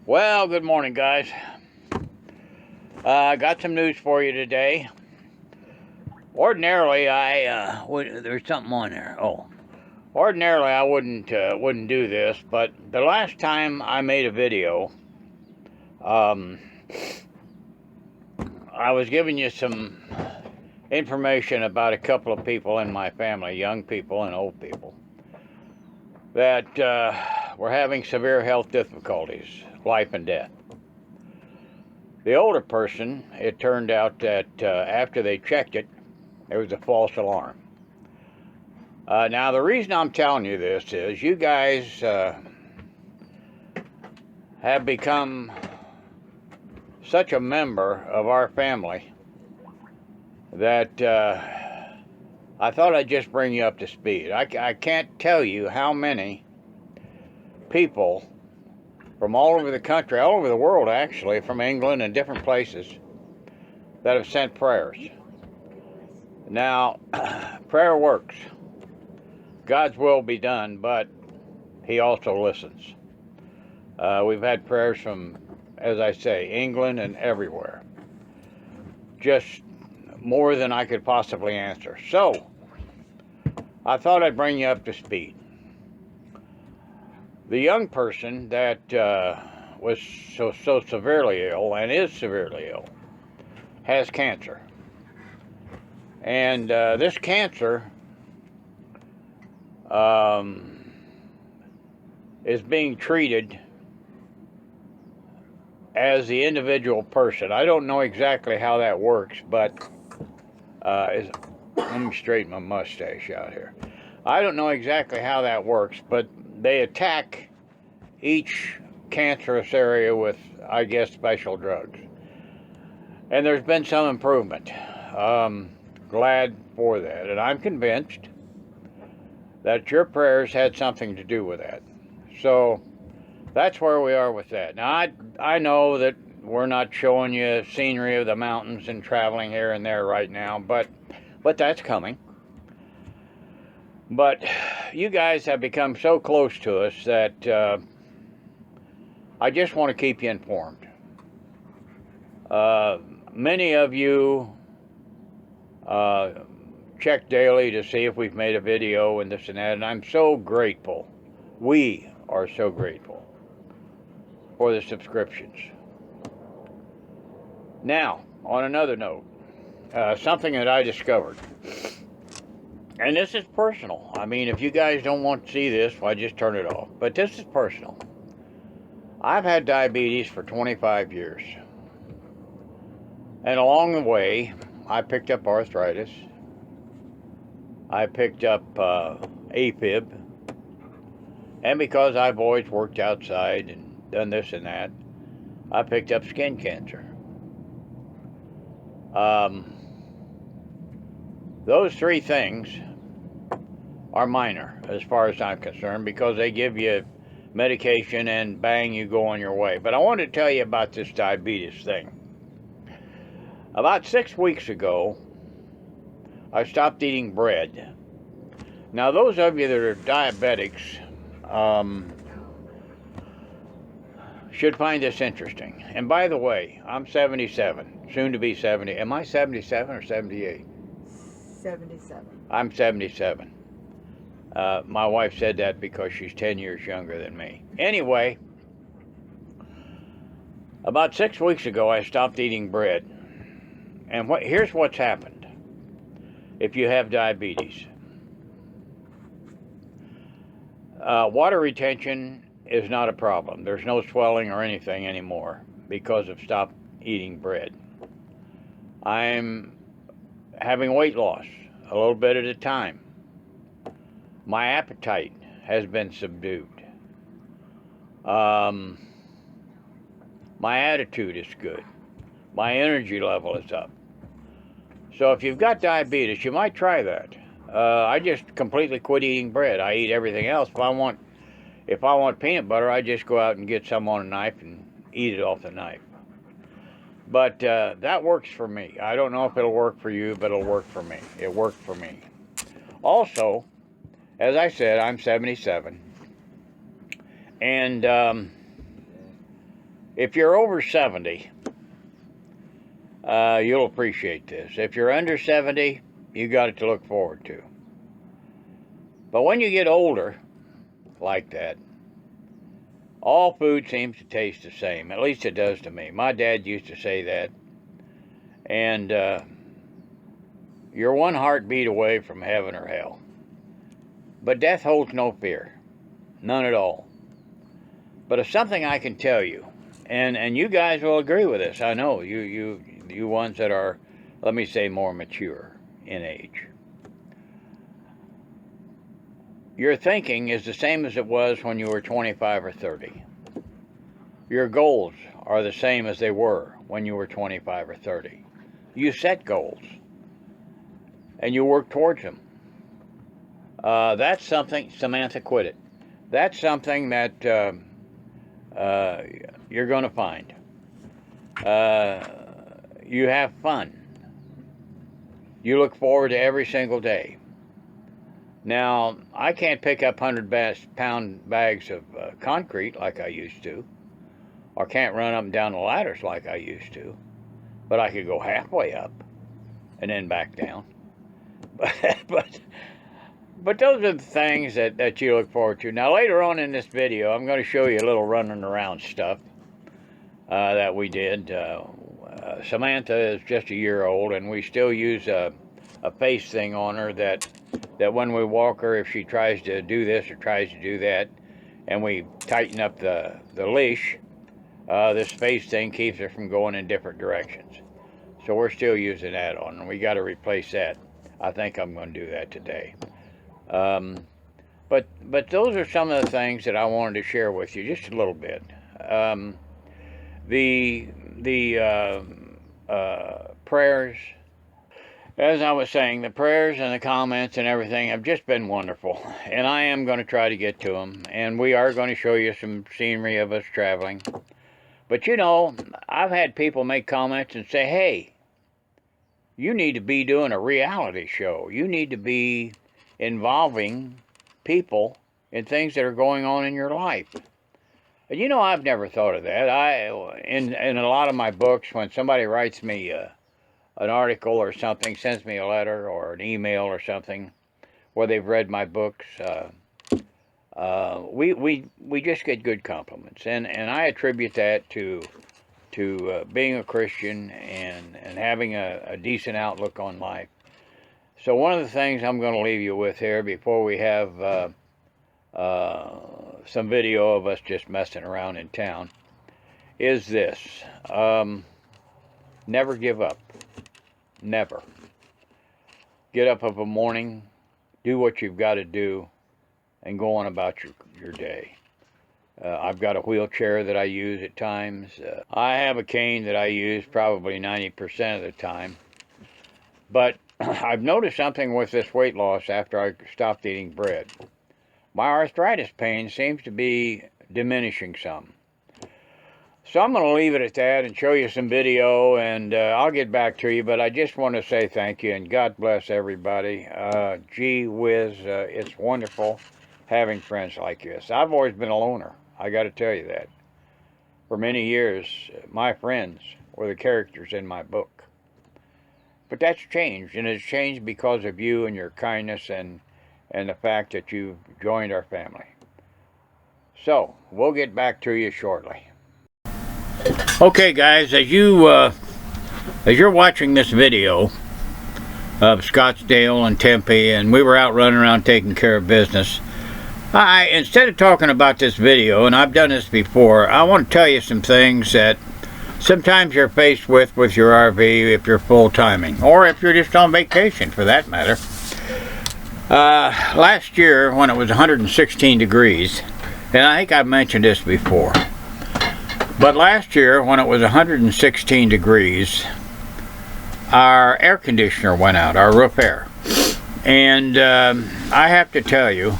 Well, good morning, guys. I got some news for you today. Ordinarily, there's something on there. Ordinarily I wouldn't do this, but the last time I made a video, I was giving you some information about a couple of people in my family, young people and old people, that were having severe health difficulties, life and death. The older person, it turned out that after they checked it, it was a false alarm. Now, the reason I'm telling you this is you guys have become such a member of our family that I thought I'd just bring you up to speed. I can't tell you how many people from all over the country, all over the world actually, from England and different places, that have sent prayers. Now, prayer works. God's will be done, but He also listens. We've had prayers from, as I say, England and everywhere. Just more than I could possibly answer. So, I thought I'd bring you up to speed. The young person that was so severely ill, and is severely ill, has cancer. And this cancer is being treated as the individual person. I don't know exactly how that works, but let me straighten my mustache out here. I don't know exactly how that works, but they attack each cancerous area with, I guess, special drugs. And there's been some improvement. Glad for that. And I'm convinced that your prayers had something to do with that. So that's where we are with that. Now, I know that we're not showing you scenery of the mountains and traveling here and there right now, but that's coming. But you guys have become so close to us that I just want to keep you informed. Many of you check daily to see if we've made a video and this and that, and I'm so grateful. We are so grateful for the subscriptions. Now, on another note, something that I discovered. And this is personal. I mean, if you guys don't want to see this, well, just turn it off. But this is personal. I've had diabetes for 25 years. And along the way, I picked up arthritis. I picked up AFib. And because I've always worked outside and done this and that, I picked up skin cancer. Those three things are minor as far as I'm concerned because they give you medication and bang, you go on your way. But I want to tell you about this diabetes thing. About 6 weeks ago, I stopped eating bread. Now, those of you that are diabetics should find this interesting. And by the way, I'm 77, soon to be 70. Am I 77 or 78? 77. I'm 77. My wife said that because she's 10 years younger than me. Anyway, about 6 weeks ago, I stopped eating bread. And here's what's happened if you have diabetes. Water retention is not a problem. There's no swelling or anything anymore because of stopped eating bread. I'm having weight loss a little bit at a time. My appetite has been subdued. My attitude is good. My energy level is up. So if you've got diabetes, you might try that. I just completely quit eating bread. I eat everything else. If I want peanut butter, I just go out and get some on a knife and eat it off the knife. But that works for me. I don't know if it'll work for you, but it'll work for me. It worked for me. Also, as I said, I'm 77. And If you're over 70, you'll appreciate this. If you're under 70, you got it to look forward to. But when you get older, like that, all food seems to taste the same. At least it does to me. My dad used to say that. And you're one heartbeat away from heaven or hell. But death holds no fear. None at all. But it's something I can tell you. And you guys will agree with this. I know. You ones that are, let me say, more mature in age. Your thinking is the same as it was when you were 25 or 30. Your goals are the same as they were when you were 25 or 30. You set goals, and you work towards them. That's something, Samantha, quit it. That's something that you're going to find. You have fun. You look forward to every single day. Now, I can't pick up 100-pound bags of concrete like I used to, or can't run up and down the ladders like I used to, but I could go halfway up and then back down. But those are the things that you look forward to. Now, later on in this video, I'm going to show you a little running around stuff that we did. Samantha is just a year old, and we still use a face thing on her that when we walk her, if she tries to do this or tries to do that, and we tighten up the leash, this face thing keeps her from going in different directions. So we're still using that on, and we got to replace that. I think I'm going to do that today. But those are some of the things that I wanted to share with you, just a little bit. The prayers, as I was saying, the prayers and the comments and everything have just been wonderful, and I am going to try to get to them, and we are going to show you some scenery of us traveling. But you know, I've had people make comments and say, hey, you need to be doing a reality show. You need to be involving people in things that are going on in your life. And you know, I've never thought of that. In a lot of my books, when somebody writes me an article or something, sends me a letter or an email or something where they've read my books, we just get good compliments, and I attribute that to being a Christian and having a decent outlook on life. So one of the things I'm going to leave you with here before we have some video of us just messing around in town is this. Never give up. Never. Get up of a morning, do what you've got to do, and go on about your day. I've got a wheelchair that I use at times. I have a cane that I use probably 90% of the time. But I've noticed something with this weight loss after I stopped eating bread. My arthritis pain seems to be diminishing some. So I'm going to leave it at that and show you some video, and I'll get back to you, but I just want to say thank you, and God bless everybody. Gee whiz, it's wonderful having friends like this. I've always been a loner, I got to tell you that. For many years, my friends were the characters in my book. But that's changed, and it's changed because of you and your kindness and the fact that you've joined our family. So, we'll get back to you shortly. Okay, guys, as you're watching this video of Scottsdale and Tempe, and we were out running around taking care of business, instead of talking about this video, and I've done this before, I want to tell you some things that sometimes you're faced with your RV if you're full-timing, or if you're just on vacation, for that matter. Last year, when it was 116 degrees, and I think I've mentioned this before, but last year, when it was 116 degrees, our air conditioner went out, our roof air. And I have to tell you,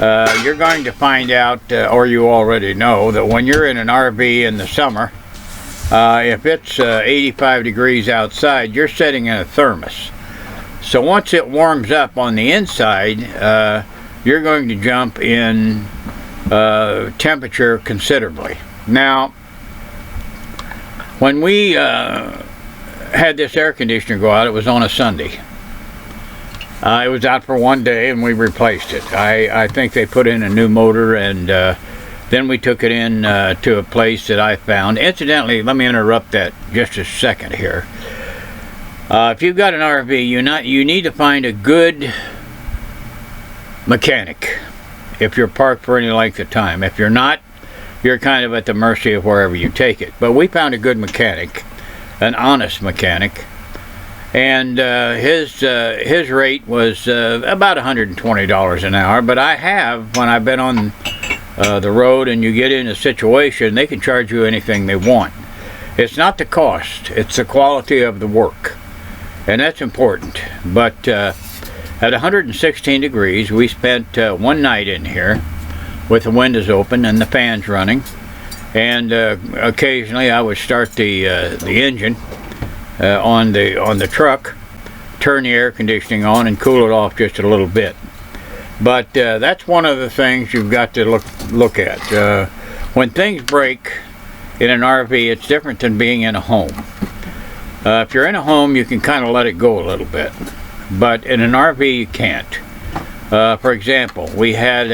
you're going to find out, or you already know, that when you're in an RV in the summer, if it's 85 degrees outside, you're sitting in a thermos. So once it warms up on the inside, you're going to jump in temperature considerably. Now, When we had this air conditioner go out, it was on a Sunday. It was out for one day and we replaced it. I think they put in a new motor, and then we took it in to a place that I found. Incidentally, let me interrupt that just a second here. If you've got an RV, you need to find a good mechanic if you're parked for any length of time. If you're not, you're kind of at the mercy of wherever you take it. But we found a good mechanic, an honest mechanic, and his rate was about $120 an hour. But I have, when I've been on the road and you get in a situation, they can charge you anything they want. It's not the cost, it's the quality of the work, and that's important. But at 116 degrees, we spent one night in here with the windows open and the fans running, and occasionally I would start the engine on the truck, turn the air conditioning on, and cool it off just a little bit. But that's one of the things you've got to look at. When things break in an RV, it's different than being in a home. If you're in a home, you can kind of let it go a little bit, but in an RV you can't. For example, we had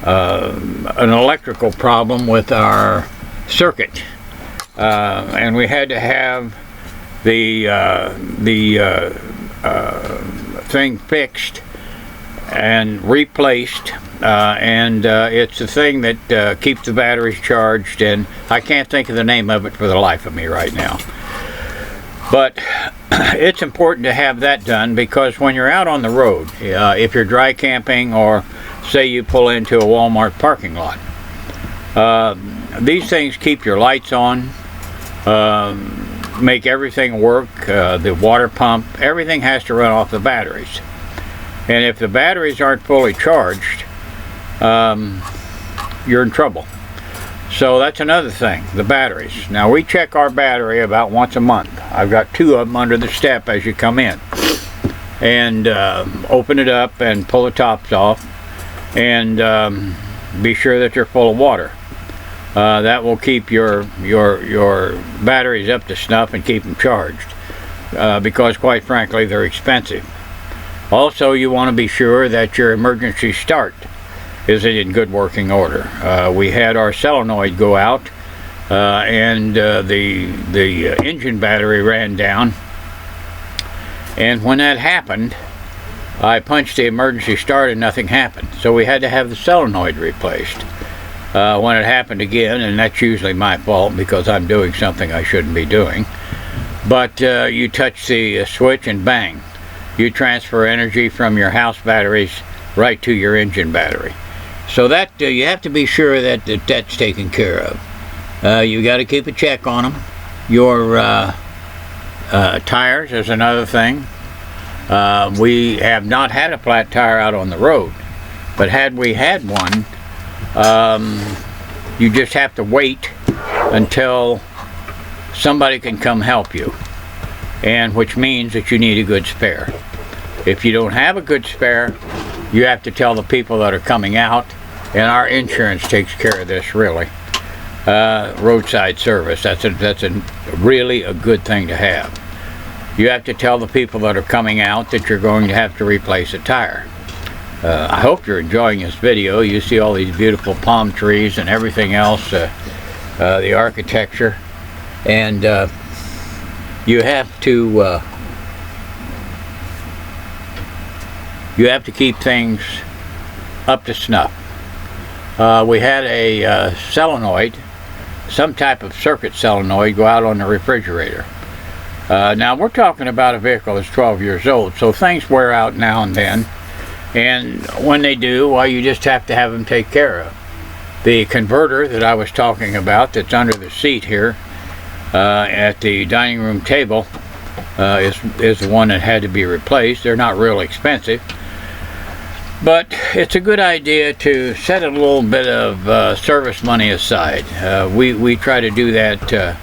an electrical problem with our circuit, and we had to have the thing fixed and replaced, and it's the thing that keeps the batteries charged, and I can't think of the name of it for the life of me right now. But it's important to have that done, because when you're out on the road, if you're dry camping, or say you pull into a Walmart parking lot, these things keep your lights on, make everything work, the water pump, everything has to run off the batteries. And if the batteries aren't fully charged, you're in trouble. So that's another thing, the batteries. Now, we check our battery about once a month. I've got 2 of them under the step as you come in. And open it up and pull the tops off, and be sure that they're full of water. That will keep your batteries up to snuff and keep them charged, because quite frankly they're expensive. Also, you want to be sure that your emergency start is in good working order. We had our solenoid go out, and the engine battery ran down, and when that happened, I punched the emergency start and nothing happened. So we had to have the solenoid replaced. When it happened again, and that's usually my fault because I'm doing something I shouldn't be doing, but you touch the switch and bang, you transfer energy from your house batteries right to your engine battery. So that you have to be sure that that's taken care of. You got to keep a check on them. Your tires is another thing. We have not had a flat tire out on the road, but had we had one, you just have to wait until somebody can come help you, and which means that you need a good spare. If you don't have a good spare, you have to tell the people that are coming out, and our insurance takes care of this, really. Roadside service, that's really a good thing to have. You have to tell the people that are coming out that you're going to have to replace a tire. I hope you're enjoying this video. You see all these beautiful palm trees and everything else, the architecture, and you have to keep things up to snuff. We had a solenoid, some type of circuit solenoid, go out on the refrigerator. Now we're talking about a vehicle that's 12 years old, so things wear out now and then. And when they do, well, you just have to have them take care of. The converter that I was talking about that's under the seat here at the dining room table is the one that had to be replaced. They're not real expensive, but it's a good idea to set a little bit of service money aside. We try to do that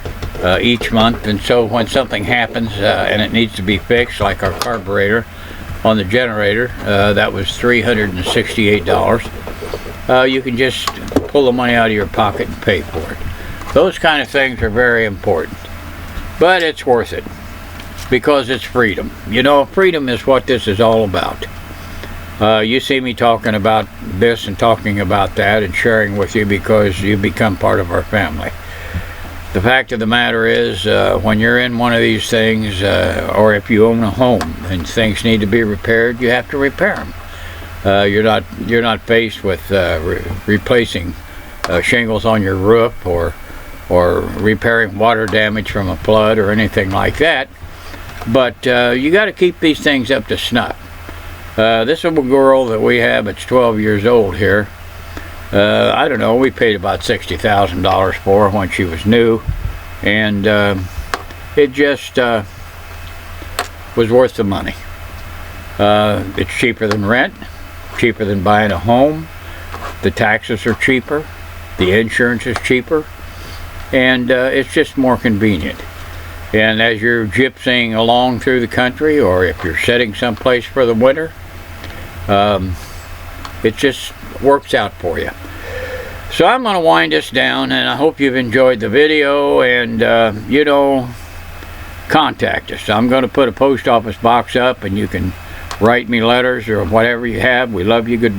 each month, and so when something happens and it needs to be fixed, like our carburetor on the generator, that was $368. You can just pull the money out of your pocket and pay for it. Those kind of things are very important. But it's worth it, because it's freedom. You know, freedom is what this is all about. You see me talking about this and talking about that and sharing with you because you become part of our family. The fact of the matter is, when you're in one of these things, or if you own a home and things need to be repaired, you have to repair them. You're not faced with replacing shingles on your roof or repairing water damage from a flood or anything like that. But you got to keep these things up to snuff. This little girl that we have, it's 12 years old here. I don't know, we paid about $60,000 for her when she was new, and it just was worth the money. It's cheaper than rent, cheaper than buying a home. The taxes are cheaper, the insurance is cheaper, and it's just more convenient. And as you're gypsying along through the country, or if you're setting someplace for the winter, it just works out for you. So I'm going to wind this down, and I hope you've enjoyed the video, and you know, contact us. I'm going to put a post office box up, and you can write me letters or whatever you have. We love you. Goodbye.